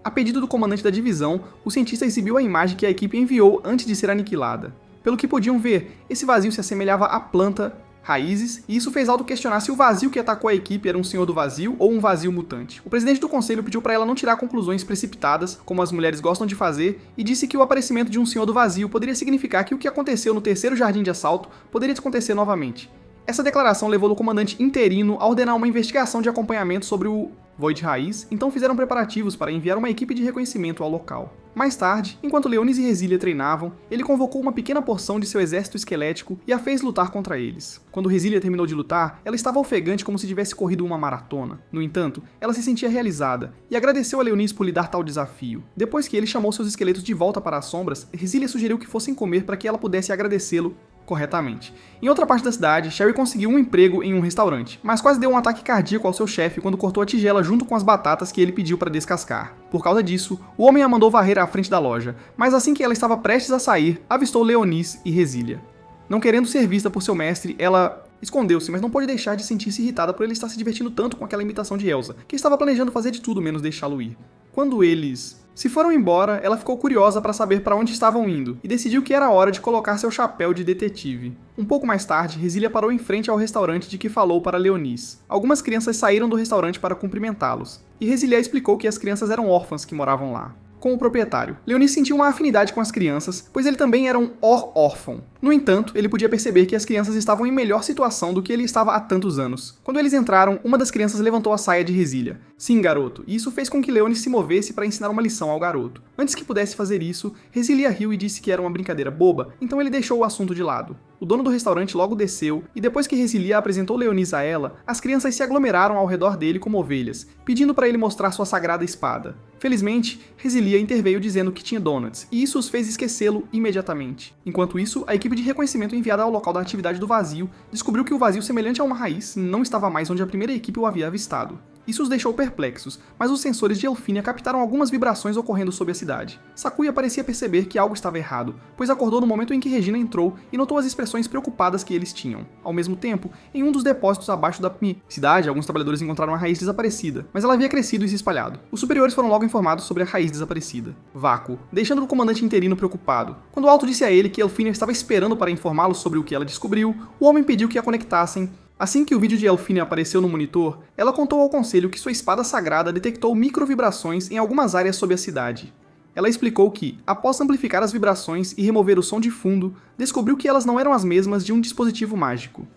A: A pedido do comandante da divisão, o cientista exibiu a imagem que a equipe enviou antes de ser aniquilada. Pelo que podiam ver, esse vazio se assemelhava à planta raízes, e isso fez Aldo questionar se o vazio que atacou a equipe era um senhor do vazio ou um vazio mutante. O presidente do conselho pediu para ela não tirar conclusões precipitadas, como as mulheres gostam de fazer, e disse que o aparecimento de um senhor do vazio poderia significar que o que aconteceu no terceiro jardim de assalto poderia acontecer novamente. Essa declaração levou o comandante interino a ordenar uma investigação de acompanhamento sobre o Void Raiz, então fizeram preparativos para enviar uma equipe de reconhecimento ao local. Mais tarde, enquanto Leonis e Resília treinavam, ele convocou uma pequena porção de seu exército esquelético e a fez lutar contra eles. Quando Resília terminou de lutar, ela estava ofegante como se tivesse corrido uma maratona. No entanto, ela se sentia realizada e agradeceu a Leonis por lhe dar tal desafio. Depois que ele chamou seus esqueletos de volta para as sombras, Resília sugeriu que fossem comer para que ela pudesse agradecê-lo corretamente. Em outra parte da cidade, Sherry conseguiu um emprego em um restaurante, mas quase deu um ataque cardíaco ao seu chefe quando cortou a tigela junto com as batatas que ele pediu para descascar. Por causa disso, o homem a mandou varrer à frente da loja, mas assim que ela estava prestes a sair, avistou Leonis e Resília. Não querendo ser vista por seu mestre, ela escondeu-se, mas não pôde deixar de sentir-se irritada por ele estar se divertindo tanto com aquela imitação de Elsa, que estava planejando fazer de tudo menos deixá-lo ir. Quando eles se foram embora, ela ficou curiosa para saber para onde estavam indo e decidiu que era hora de colocar seu chapéu de detetive. Um pouco mais tarde, Resília parou em frente ao restaurante de que falou para Leonis. Algumas crianças saíram do restaurante para cumprimentá-los, e Resília explicou que as crianças eram órfãs que moravam lá. Com o proprietário, Leonis sentiu uma afinidade com as crianças, pois ele também era um órfão. No entanto, ele podia perceber que as crianças estavam em melhor situação do que ele estava há tantos anos. Quando eles entraram, uma das crianças levantou a saia de Resília. Sim, garoto, e isso fez com que Leonis se movesse para ensinar uma lição ao garoto. Antes que pudesse fazer isso, Resília riu e disse que era uma brincadeira boba, então ele deixou o assunto de lado. O dono do restaurante logo desceu, e depois que Resília apresentou Leonis a ela, as crianças se aglomeraram ao redor dele como ovelhas, pedindo para ele mostrar sua sagrada espada. Felizmente, Resília interveio dizendo que tinha donuts, e isso os fez esquecê-lo imediatamente. Enquanto isso, a equipe de reconhecimento enviada ao local da atividade do vazio descobriu que o vazio semelhante a uma raiz não estava mais onde a primeira equipe o havia avistado. Isso os deixou perplexos, mas os sensores de Elfínia captaram algumas vibrações ocorrendo sob a cidade. Sakuya parecia perceber que algo estava errado, pois acordou no momento em que Regina entrou e notou as expressões preocupadas que eles tinham. Ao mesmo tempo, em um dos depósitos abaixo da cidade, alguns trabalhadores encontraram a raiz desaparecida, mas ela havia crescido e se espalhado. Os superiores foram logo informados sobre a raiz desaparecida. Vácuo, deixando o comandante interino preocupado. Quando Alto disse a ele que Elfínia estava esperando para informá-lo sobre o que ela descobriu, o homem pediu que a conectassem. Assim que o vídeo de Elfínia apareceu no monitor, ela contou ao conselho que sua espada sagrada detectou microvibrações em algumas áreas sob a cidade. Ela explicou que, após amplificar as vibrações e remover o som de fundo, descobriu que elas não eram as mesmas de um dispositivo mágico.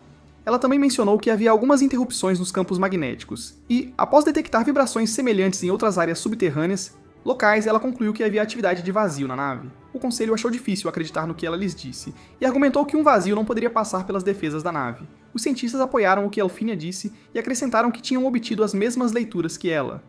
A: Ela também mencionou que havia algumas interrupções nos campos magnéticos, e, após detectar vibrações semelhantes em outras áreas subterrâneas, locais, ela concluiu que havia atividade de vazio na nave. O conselho achou difícil acreditar no que ela lhes disse, e argumentou que um vazio não poderia passar pelas defesas da nave. Os cientistas apoiaram o que Elfínia disse e acrescentaram que tinham obtido as mesmas leituras que ela.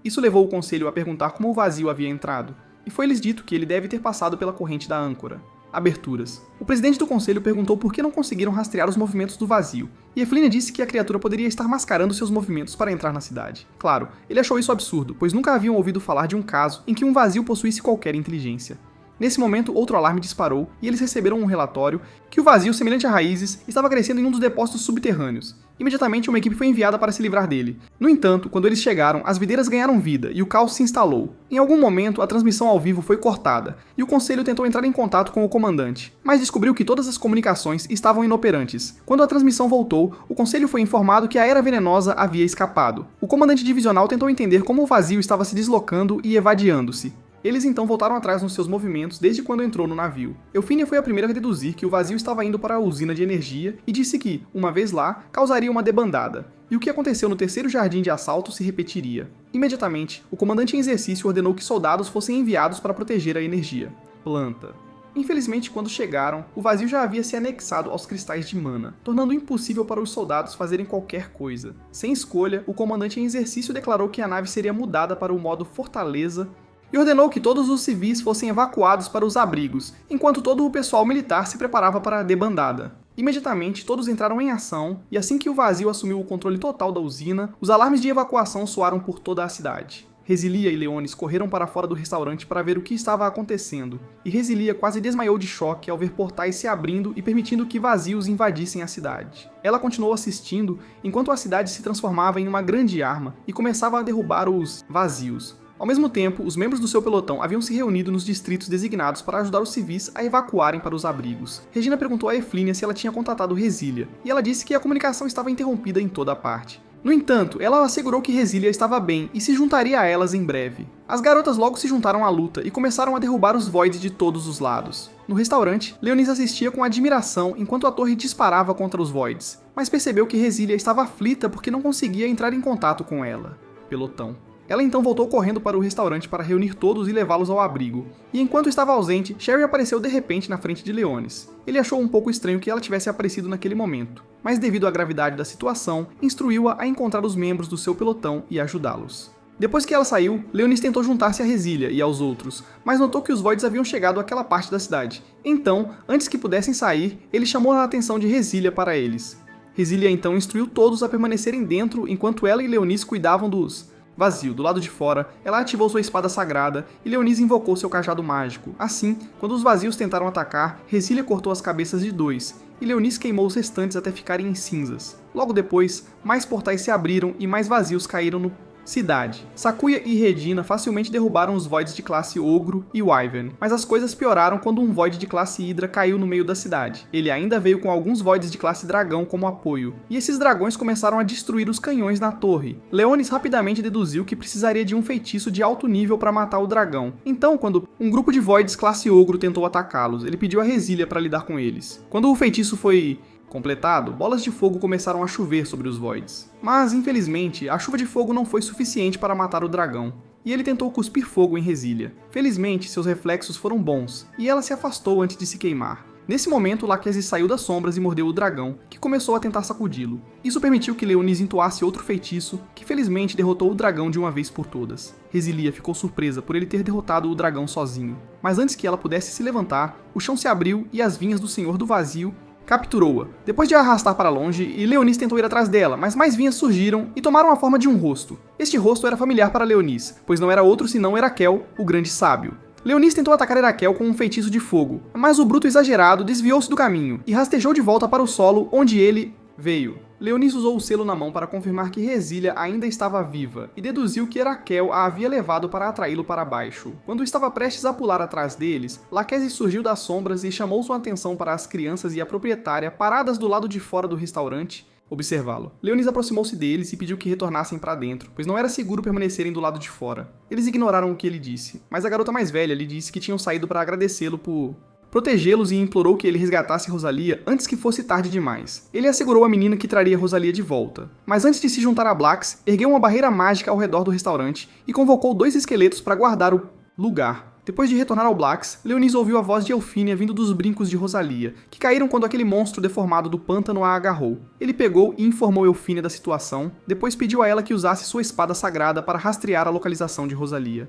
A: Isso levou o conselho a perguntar como o vazio havia entrado, e foi-lhes dito que ele deve ter passado pela corrente da âncora. Aberturas. O presidente do conselho perguntou por que não conseguiram rastrear os movimentos do vazio, e Elfínia disse que a criatura poderia estar mascarando seus movimentos para entrar na cidade. Claro, ele achou isso absurdo, pois nunca haviam ouvido falar de um caso em que um vazio possuísse qualquer inteligência. Nesse momento, outro alarme disparou e eles receberam um relatório que o vazio, semelhante a raízes, estava crescendo em um dos depósitos subterrâneos. Imediatamente, uma equipe foi enviada para se livrar dele. No entanto, quando eles chegaram, as videiras ganharam vida e o caos se instalou. Em algum momento, a transmissão ao vivo foi cortada e o conselho tentou entrar em contato com o comandante, mas descobriu que todas as comunicações estavam inoperantes. Quando a transmissão voltou, o conselho foi informado que a Era Venenosa havia escapado. O comandante divisional tentou entender como o vazio estava se deslocando e evadiando-se. Eles então voltaram atrás nos seus movimentos desde quando entrou no navio. Elfínia foi a primeira a deduzir que o vazio estava indo para a usina de energia e disse que, uma vez lá, causaria uma debandada. E o que aconteceu no terceiro jardim de assalto se repetiria. Imediatamente, o comandante em exercício ordenou que soldados fossem enviados para proteger a energia. Planta. Infelizmente, quando chegaram, o vazio já havia se anexado aos cristais de mana, tornando impossível para os soldados fazerem qualquer coisa. Sem escolha, o comandante em exercício declarou que a nave seria mudada para o modo Fortaleza e ordenou que todos os civis fossem evacuados para os abrigos, enquanto todo o pessoal militar se preparava para a debandada. Imediatamente, todos entraram em ação, e assim que o vazio assumiu o controle total da usina, os alarmes de evacuação soaram por toda a cidade. Resília e Leonis correram para fora do restaurante para ver o que estava acontecendo, e Resília quase desmaiou de choque ao ver portais se abrindo e permitindo que vazios invadissem a cidade. Ela continuou assistindo enquanto a cidade se transformava em uma grande arma e começava a derrubar os vazios. Ao mesmo tempo, os membros do seu pelotão haviam se reunido nos distritos designados para ajudar os civis a evacuarem para os abrigos. Regina perguntou a Eflínia se ela tinha contatado Resília, e ela disse que a comunicação estava interrompida em toda parte. No entanto, ela assegurou que Resília estava bem e se juntaria a elas em breve. As garotas logo se juntaram à luta e começaram a derrubar os Voids de todos os lados. No restaurante, Leonis assistia com admiração enquanto a torre disparava contra os Voids, mas percebeu que Resília estava aflita porque não conseguia entrar em contato com ela. Pelotão. Ela então voltou correndo para o restaurante para reunir todos e levá-los ao abrigo. E enquanto estava ausente, Sherry apareceu de repente na frente de Leonis. Ele achou um pouco estranho que ela tivesse aparecido naquele momento, mas devido à gravidade da situação, instruiu-a a encontrar os membros do seu pelotão e ajudá-los. Depois que ela saiu, Leonis tentou juntar-se a Resília e aos outros, mas notou que os Voids haviam chegado àquela parte da cidade. Então, antes que pudessem sair, ele chamou a atenção de Resília para eles. Resília então instruiu todos a permanecerem dentro enquanto ela e Leonis cuidavam dos... Vazio, do lado de fora, ela ativou sua espada sagrada e Leonis invocou seu cajado mágico. Assim, quando os vazios tentaram atacar, Resília cortou as cabeças de 2, e Leonis queimou os restantes até ficarem em cinzas. Logo depois, mais portais se abriram e mais vazios caíram no cidade. Sakuya e Regina facilmente derrubaram os Voids de classe Ogro e Wyvern, mas as coisas pioraram quando um Void de classe Hydra caiu no meio da cidade. Ele ainda veio com alguns Voids de classe Dragão como apoio, e esses dragões começaram a destruir os canhões na torre. Leonis rapidamente deduziu que precisaria de um feitiço de alto nível para matar o dragão. Então, quando um grupo de Voids classe Ogro tentou atacá-los, ele pediu a Resília para lidar com eles. Quando o feitiço foi completado, bolas de fogo começaram a chover sobre os Voids. Mas, infelizmente, a chuva de fogo não foi suficiente para matar o dragão, e ele tentou cuspir fogo em Resília. Felizmente, seus reflexos foram bons, e ela se afastou antes de se queimar. Nesse momento, Lachesis saiu das sombras e mordeu o dragão, que começou a tentar sacudi-lo. Isso permitiu que Leonis entoasse outro feitiço, que felizmente derrotou o dragão de uma vez por todas. Resília ficou surpresa por ele ter derrotado o dragão sozinho. Mas antes que ela pudesse se levantar, o chão se abriu e as vinhas do Senhor do Vazio capturou-a. Depois de a arrastar para longe, Leonis tentou ir atrás dela, mas mais vinhas surgiram e tomaram a forma de um rosto. Este rosto era familiar para Leonis, pois não era outro senão Herakel, o grande sábio. Leonis tentou atacar Herakel com um feitiço de fogo, mas o bruto exagerado desviou-se do caminho e rastejou de volta para o solo onde ele veio. Leonis usou o selo na mão para confirmar que Resília ainda estava viva e deduziu que Herakel a havia levado para atraí-lo para baixo. Quando estava prestes a pular atrás deles, Lachesis surgiu das sombras e chamou sua atenção para as crianças e a proprietária paradas do lado de fora do restaurante observá-lo. Leonis aproximou-se deles e pediu que retornassem para dentro, pois não era seguro permanecerem do lado de fora. Eles ignoraram o que ele disse, mas a garota mais velha lhe disse que tinham saído para agradecê-lo por protegê-los e implorou que ele resgatasse Rosalia antes que fosse tarde demais. Ele assegurou à menina que traria Rosalia de volta. Mas antes de se juntar a Blacks, ergueu uma barreira mágica ao redor do restaurante e convocou 2 esqueletos para guardar o lugar. Depois de retornar ao Blacks, Leonis ouviu a voz de Elfínia vindo dos brincos de Rosalia, que caíram quando aquele monstro deformado do pântano a agarrou. Ele pegou e informou Elfínia da situação, depois pediu a ela que usasse sua espada sagrada para rastrear a localização de Rosalia.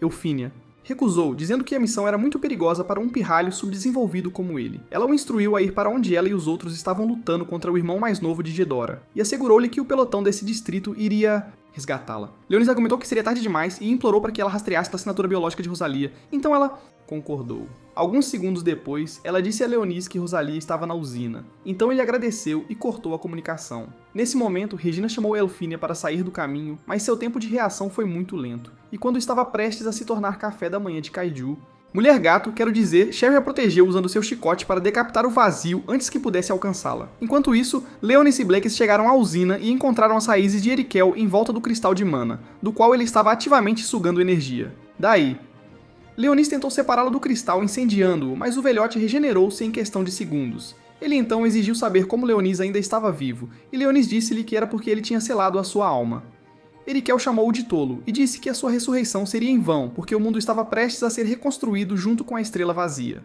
A: Elfínia recusou, dizendo que a missão era muito perigosa para um pirralho subdesenvolvido como ele. Ela o instruiu a ir para onde ela e os outros estavam lutando contra o irmão mais novo de Jedora, e assegurou-lhe que o pelotão desse distrito iria resgatá-la. Leonis argumentou que seria tarde demais e implorou para que ela rastreasse a assinatura biológica de Rosalia, então ela concordou. Alguns segundos depois, ela disse a Leonis que Rosalia estava na usina. Então ele agradeceu e cortou a comunicação. Nesse momento, Regina chamou Elfínia para sair do caminho, mas seu tempo de reação foi muito lento. E quando estava prestes a se tornar café da manhã de Kaiju, Mulher Gato, quero dizer, Sherry a protegeu usando seu chicote para decapitar o vazio antes que pudesse alcançá-la. Enquanto isso, Leonis e Blacks chegaram à usina e encontraram as raízes de Erikel em volta do cristal de mana, do qual ele estava ativamente sugando energia. Daí, Leonis tentou separá-lo do cristal incendiando-o, mas o velhote regenerou-se em questão de segundos. Ele então exigiu saber como Leonis ainda estava vivo, e Leonis disse-lhe que era porque ele tinha selado a sua alma. Erikel chamou-o de tolo e disse que a sua ressurreição seria em vão, porque o mundo estava prestes a ser reconstruído junto com a estrela vazia.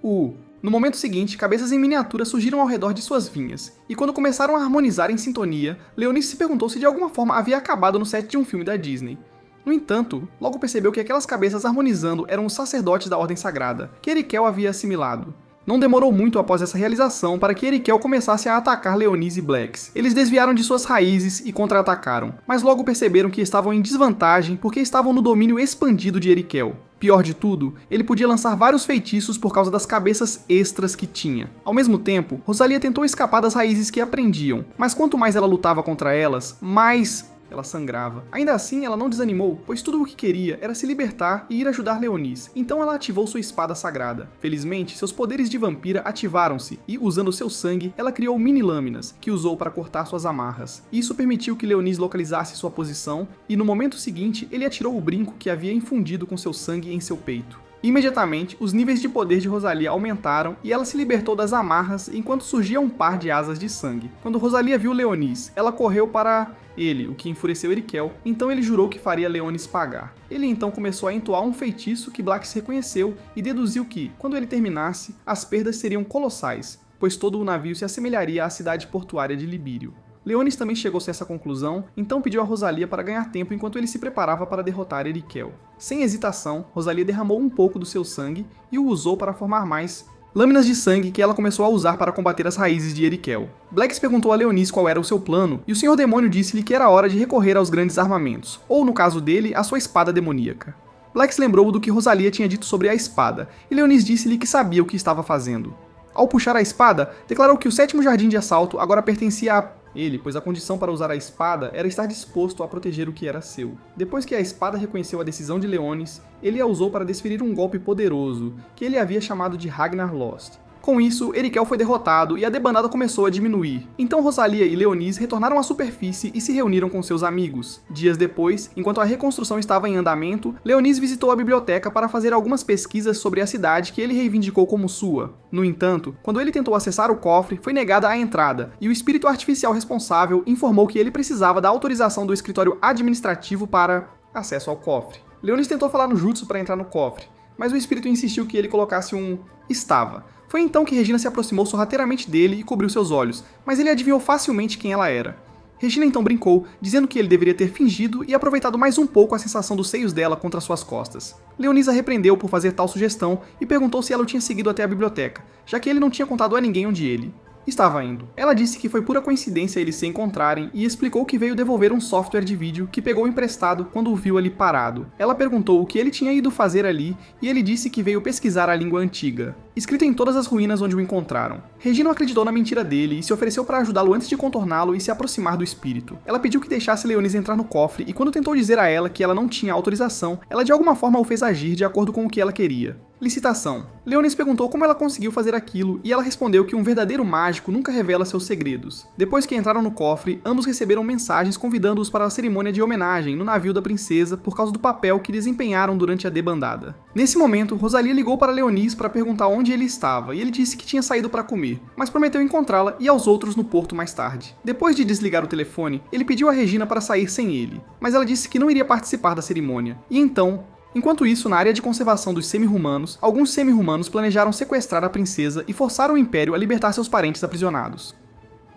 A: No momento seguinte, cabeças em miniatura surgiram ao redor de suas vinhas, e quando começaram a harmonizar em sintonia, Leonis se perguntou se de alguma forma havia acabado no set de um filme da Disney. No entanto, logo percebeu que aquelas cabeças harmonizando eram os sacerdotes da Ordem Sagrada, que Erikel havia assimilado. Não demorou muito após essa realização para que Erikel começasse a atacar Leonis e Blacks. Eles desviaram de suas raízes e contra-atacaram, mas logo perceberam que estavam em desvantagem porque estavam no domínio expandido de Erikel. Pior de tudo, ele podia lançar vários feitiços por causa das cabeças extras que tinha. Ao mesmo tempo, Rosalia tentou escapar das raízes que aprendiam, mas quanto mais ela lutava contra elas, mais Ela sangrava. Ainda assim, ela não desanimou, pois tudo o que queria era se libertar e ir ajudar Leonis. Então ela ativou sua espada sagrada. Felizmente, seus poderes de vampira ativaram-se e, usando seu sangue, ela criou mini-lâminas, que usou para cortar suas amarras. Isso permitiu que Leonis localizasse sua posição e, no momento seguinte, ele atirou o brinco que havia infundido com seu sangue em seu peito. Imediatamente, os níveis de poder de Rosalia aumentaram e ela se libertou das amarras enquanto surgia um par de asas de sangue. Quando Rosalia viu Leonis, ela correu para ele, o que enfureceu Erikel, então ele jurou que faria Leonis pagar. Ele então começou a entoar um feitiço que Blacks reconheceu e deduziu que, quando ele terminasse, as perdas seriam colossais, pois todo o navio se assemelharia à cidade portuária de Libírio. Leonis também chegou-se a essa conclusão, então pediu a Rosalia para ganhar tempo enquanto ele se preparava para derrotar Erikel. Sem hesitação, Rosalia derramou um pouco do seu sangue e o usou para formar mais lâminas de sangue que ela começou a usar para combater as raízes de Erikel. Blacks perguntou a Leonis qual era o seu plano, e o Senhor Demônio disse-lhe que era hora de recorrer aos grandes armamentos, ou no caso dele, a sua espada demoníaca. Blacks lembrou do que Rosalia tinha dito sobre a espada, e Leonis disse-lhe que sabia o que estava fazendo. Ao puxar a espada, declarou que o 7º jardim de assalto agora pertencia a ele, pois a condição para usar a espada era estar disposto a proteger o que era seu. Depois que a espada reconheceu a decisão de Leonis, ele a usou para desferir um golpe poderoso, que ele havia chamado de Ragnar Lost. Com isso, Erikel foi derrotado e a debandada começou a diminuir. Então Rosalia e Leonis retornaram à superfície e se reuniram com seus amigos. Dias depois, enquanto a reconstrução estava em andamento, Leonis visitou a biblioteca para fazer algumas pesquisas sobre a cidade que ele reivindicou como sua. No entanto, quando ele tentou acessar o cofre, foi negada a entrada, e o espírito artificial responsável informou que ele precisava da autorização do escritório administrativo para acesso ao cofre. Leonis tentou falar no jutsu para entrar no cofre, mas o espírito insistiu que ele colocasse um estava. Foi então que Regina se aproximou sorrateiramente dele e cobriu seus olhos, mas ele adivinhou facilmente quem ela era. Regina então brincou, dizendo que ele deveria ter fingido e aproveitado mais um pouco a sensação dos seios dela contra suas costas. Leonis a repreendeu por fazer tal sugestão e perguntou se ela o tinha seguido até a biblioteca, já que ele não tinha contado a ninguém onde ele estava indo. Ela disse que foi pura coincidência eles se encontrarem e explicou que veio devolver um software de vídeo que pegou emprestado quando o viu ali parado. Ela perguntou o que ele tinha ido fazer ali e ele disse que veio pesquisar a língua antiga, escrita em todas as ruínas onde o encontraram. Regina acreditou na mentira dele e se ofereceu para ajudá-lo antes de contorná-lo e se aproximar do espírito. Ela pediu que deixasse Leonis entrar no cofre e quando tentou dizer a ela que ela não tinha autorização, ela de alguma forma o fez agir de acordo com o que ela queria. Licitação. Leonis perguntou como ela conseguiu fazer aquilo e ela respondeu que um verdadeiro mágico nunca revela seus segredos. Depois que entraram no cofre, ambos receberam mensagens convidando-os para a cerimônia de homenagem no navio da princesa por causa do papel que desempenharam durante a debandada. Nesse momento, Rosalia ligou para Leonis para perguntar onde ele estava e ele disse que tinha saído para comer, mas prometeu encontrá-la e aos outros no porto mais tarde. Depois de desligar o telefone, ele pediu a Regina para sair sem ele, mas ela disse que não iria participar da cerimônia. E então, enquanto isso, na área de conservação dos semi-rumanos, alguns semi-rumanos planejaram sequestrar a princesa e forçaram o Império a libertar seus parentes aprisionados.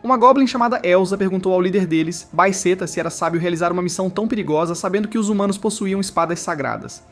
A: Uma Goblin chamada Elsa perguntou ao líder deles, Baiceta, se era sábio realizar uma missão tão perigosa sabendo que os humanos possuíam espadas sagradas.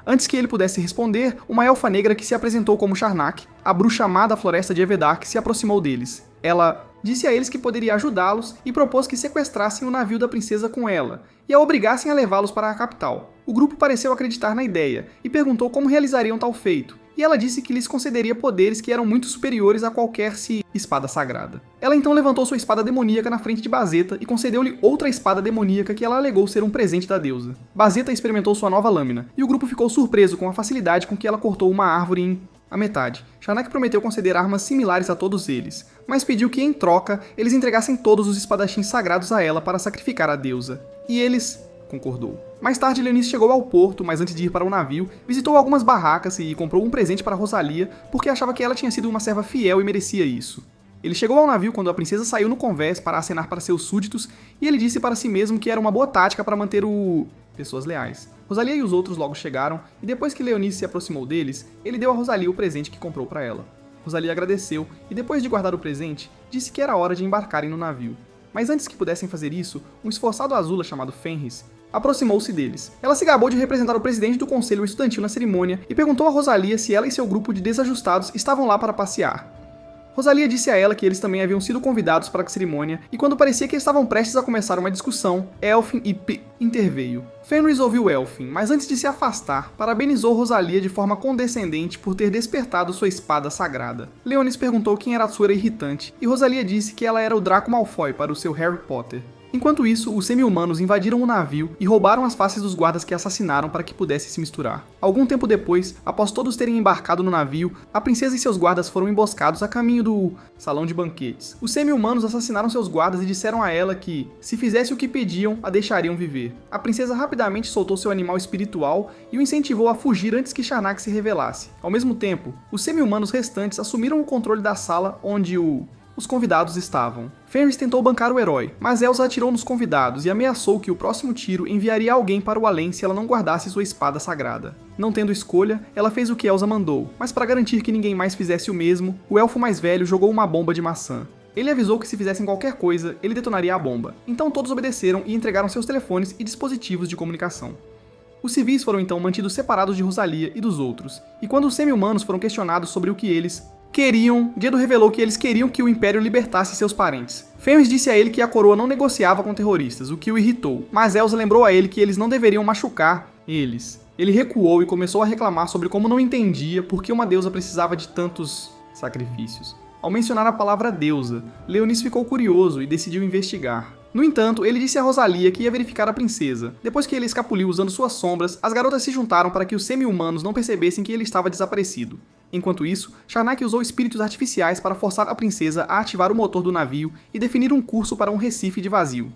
A: Antes que ele pudesse responder, uma elfa negra que se apresentou como Charnak, a bruxa má da floresta de Evedark, se aproximou deles. Ela disse a eles que poderia ajudá-los e propôs que sequestrassem o navio da princesa com ela e a obrigassem a levá-los para a capital. O grupo pareceu acreditar na ideia e perguntou como realizariam tal feito, e ela disse que lhes concederia poderes que eram muito superiores a qualquer espada sagrada. Ela então levantou sua espada demoníaca na frente de Bazeta e concedeu-lhe outra espada demoníaca que ela alegou ser um presente da deusa. Bazeta experimentou sua nova lâmina, e o grupo ficou surpreso com a facilidade com que ela cortou uma árvore em a metade. Charnak prometeu conceder armas similares a todos eles, mas pediu que, em troca, eles entregassem todos os espadachins sagrados a ela para sacrificar a deusa. E eles concordou. Mais tarde, Leonis chegou ao porto, mas antes de ir para o navio, visitou algumas barracas e comprou um presente para Rosalia, porque achava que ela tinha sido uma serva fiel e merecia isso. Ele chegou ao navio quando a princesa saiu no convés para acenar para seus súditos, e ele disse para si mesmo que era uma boa tática para manter pessoas leais. Rosalia e os outros logo chegaram, e depois que Leonis se aproximou deles, ele deu a Rosalia o presente que comprou para ela. Rosalia agradeceu, e depois de guardar o presente, disse que era hora de embarcarem no navio. Mas antes que pudessem fazer isso, um esforçado azula chamado Fenris aproximou-se deles. Ela se gabou de representar o presidente do conselho estudantil na cerimônia e perguntou a Rosalia se ela e seu grupo de desajustados estavam lá para passear. Rosalia disse a ela que eles também haviam sido convidados para a cerimônia, e quando parecia que estavam prestes a começar uma discussão, Elfin interveio. Fenris ouviu Elfin, mas antes de se afastar, parabenizou Rosalia de forma condescendente por ter despertado sua espada sagrada. Leonis perguntou quem era a sua irritante, e Rosalia disse que ela era o Draco Malfoy para o seu Harry Potter. Enquanto isso, os semi-humanos invadiram o navio e roubaram as faces dos guardas que assassinaram para que pudessem se misturar. Algum tempo depois, após todos terem embarcado no navio, a princesa e seus guardas foram emboscados a caminho do salão de banquetes. Os semi-humanos assassinaram seus guardas e disseram a ela que, se fizesse o que pediam, a deixariam viver. A princesa rapidamente soltou seu animal espiritual e o incentivou a fugir antes que Charnak se revelasse. Ao mesmo tempo, os semi-humanos restantes assumiram o controle da sala onde os convidados estavam. Fenris tentou bancar o herói, mas Elsa atirou nos convidados e ameaçou que o próximo tiro enviaria alguém para o além se ela não guardasse sua espada sagrada. Não tendo escolha, ela fez o que Elsa mandou, mas para garantir que ninguém mais fizesse o mesmo, o elfo mais velho jogou uma bomba de maçã. Ele avisou que se fizessem qualquer coisa, ele detonaria a bomba. Então todos obedeceram e entregaram seus telefones e dispositivos de comunicação. Os civis foram então mantidos separados de Rosalia e dos outros, e quando os semi-humanos foram questionados sobre o que eles queriam, Diedo revelou que eles queriam que o Império libertasse seus parentes. Fenris disse a ele que a coroa não negociava com terroristas, o que o irritou, mas Elsa lembrou a ele que eles não deveriam machucar eles. Ele recuou e começou a reclamar sobre como não entendia por que uma deusa precisava de tantos sacrifícios. Ao mencionar a palavra deusa, Leonis ficou curioso e decidiu investigar. No entanto, ele disse a Rosalia que ia verificar a princesa. Depois que ele escapuliu usando suas sombras, as garotas se juntaram para que os semi-humanos não percebessem que ele estava desaparecido. Enquanto isso, Charnak usou espíritos artificiais para forçar a princesa a ativar o motor do navio e definir um curso para um recife de vazio.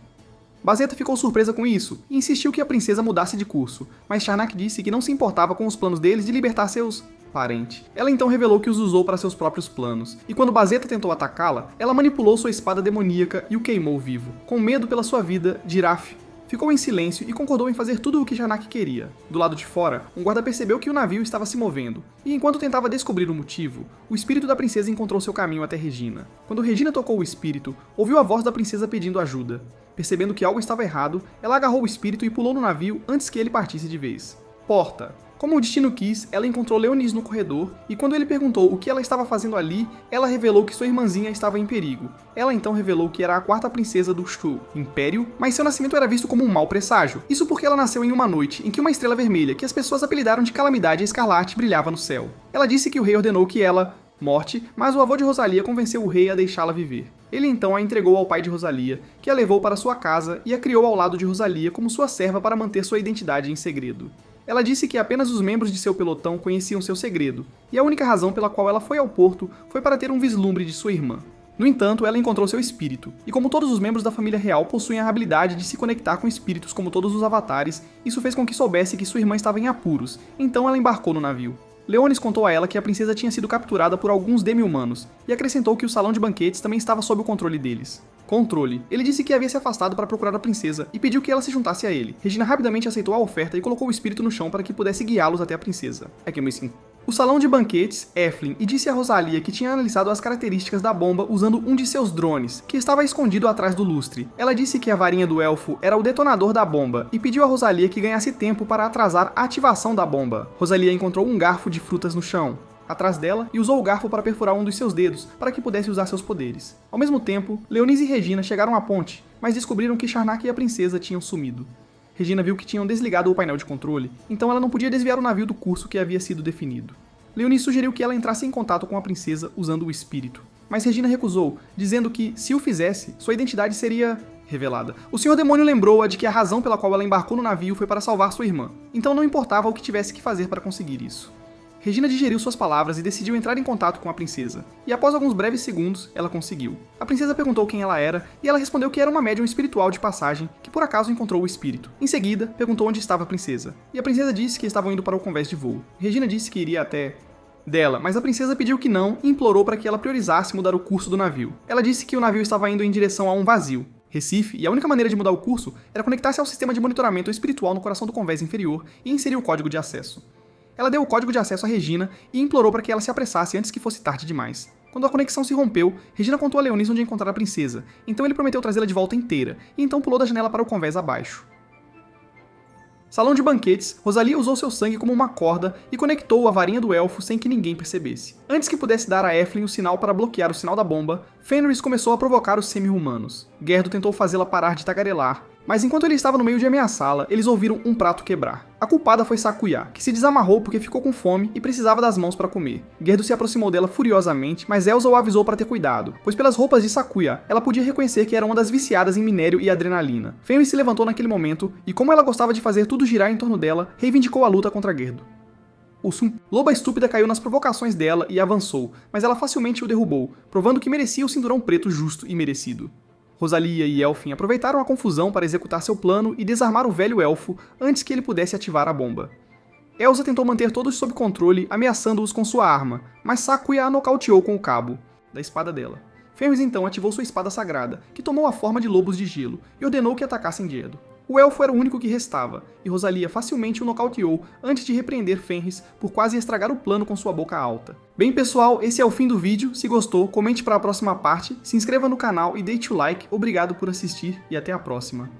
A: Bazeta ficou surpresa com isso e insistiu que a princesa mudasse de curso, mas Charnak disse que não se importava com os planos deles de libertar seus parentes. Ela então revelou que os usou para seus próprios planos, e quando Bazeta tentou atacá-la, ela manipulou sua espada demoníaca e o queimou vivo. Com medo pela sua vida, Giraf ficou em silêncio e concordou em fazer tudo o que Charnak queria. Do lado de fora, um guarda percebeu que o navio estava se movendo, e enquanto tentava descobrir o motivo, o espírito da princesa encontrou seu caminho até Regina. Quando Regina tocou o espírito, ouviu a voz da princesa pedindo ajuda. Percebendo que algo estava errado, ela agarrou o espírito e pulou no navio antes que ele partisse de vez. Porta. Como o destino quis, ela encontrou Leonis no corredor, e quando ele perguntou o que ela estava fazendo ali, ela revelou que sua irmãzinha estava em perigo. Ela então revelou que era a quarta princesa do Shu, Império, mas seu nascimento era visto como um mau presságio. Isso porque ela nasceu em uma noite em que uma estrela vermelha, que as pessoas apelidaram de Calamidade Escarlate, brilhava no céu. Ela disse que o rei ordenou que ela morte, mas o avô de Rosalia convenceu o rei a deixá-la viver. Ele então a entregou ao pai de Rosalia, que a levou para sua casa e a criou ao lado de Rosalia como sua serva para manter sua identidade em segredo. Ela disse que apenas os membros de seu pelotão conheciam seu segredo, e a única razão pela qual ela foi ao porto foi para ter um vislumbre de sua irmã. No entanto, ela encontrou seu espírito, e como todos os membros da família real possuem a habilidade de se conectar com espíritos como todos os avatares, isso fez com que soubesse que sua irmã estava em apuros, então ela embarcou no navio. Leonis contou a ela que a princesa tinha sido capturada por alguns demi-humanos, e acrescentou que o salão de banquetes também estava sob o controle deles. Controle. Ele disse que havia se afastado para procurar a princesa e pediu que ela se juntasse a ele. Regina rapidamente aceitou a oferta e colocou o espírito no chão para que pudesse guiá-los até a princesa. O salão de banquetes, Eflin, e disse a Rosalia que tinha analisado as características da bomba usando um de seus drones, que estava escondido atrás do lustre. Ela disse que a varinha do elfo era o detonador da bomba e pediu a Rosalia que ganhasse tempo para atrasar a ativação da bomba. Rosalia encontrou um garfo de frutas no chão atrás dela e usou o garfo para perfurar um dos seus dedos para que pudesse usar seus poderes. Ao mesmo tempo, Leonis e Regina chegaram à ponte, mas descobriram que Charnak e a princesa tinham sumido. Regina viu que tinham desligado o painel de controle, então ela não podia desviar o navio do curso que havia sido definido. Leonis sugeriu que ela entrasse em contato com a princesa usando o espírito, mas Regina recusou, dizendo que, se o fizesse, sua identidade seria revelada. O Senhor Demônio lembrou-a de que a razão pela qual ela embarcou no navio foi para salvar sua irmã, então não importava o que tivesse que fazer para conseguir isso. Regina digeriu suas palavras e decidiu entrar em contato com a princesa, e após alguns breves segundos, ela conseguiu. A princesa perguntou quem ela era, e ela respondeu que era uma médium espiritual de passagem, que por acaso encontrou o espírito. Em seguida, perguntou onde estava a princesa, e a princesa disse que estavam indo para o convés de voo. Regina disse que iria até dela, mas a princesa pediu que não e implorou para que ela priorizasse mudar o curso do navio. Ela disse que o navio estava indo em direção a um vazio, Recife, e a única maneira de mudar o curso era conectar-se ao sistema de monitoramento espiritual no coração do convés inferior e inserir o código de acesso. Ela deu o código de acesso a Regina e implorou para que ela se apressasse antes que fosse tarde demais. Quando a conexão se rompeu, Regina contou a Leonis onde encontrar a princesa, então ele prometeu trazê-la de volta inteira, e então pulou da janela para o convés abaixo. Salão de banquetes, Rosalia usou seu sangue como uma corda e conectou a varinha do elfo sem que ninguém percebesse. Antes que pudesse dar a Eflin o sinal para bloquear o sinal da bomba, Fenris começou a provocar os semi-humanos. Gerdo tentou fazê-la parar de tagarelar, mas enquanto ele estava no meio de ameaçá-la, eles ouviram um prato quebrar. A culpada foi Sakuya, que se desamarrou porque ficou com fome e precisava das mãos para comer. Gerudo se aproximou dela furiosamente, mas Elsa o avisou para ter cuidado, pois pelas roupas de Sakuya, ela podia reconhecer que era uma das viciadas em minério e adrenalina. Fenris se levantou naquele momento e, como ela gostava de fazer tudo girar em torno dela, reivindicou a luta contra Gerudo. Loba estúpida caiu nas provocações dela e avançou, mas ela facilmente o derrubou, provando que merecia o cinturão preto justo e merecido. Rosalia e Elfin aproveitaram a confusão para executar seu plano e desarmar o velho elfo antes que ele pudesse ativar a bomba. Elsa tentou manter todos sob controle, ameaçando-os com sua arma, mas Sakuya a nocauteou com o cabo da espada dela. Fenris então ativou sua espada sagrada, que tomou a forma de lobos de gelo, e ordenou que atacassem Gerudo. O elfo era o único que restava, e Rosalia facilmente o nocauteou antes de repreender Fenris por quase estragar o plano com sua boca alta. Bem pessoal, esse é o fim do vídeo. Se gostou, comente para a próxima parte, se inscreva no canal e deixe o like. Obrigado por assistir e até a próxima.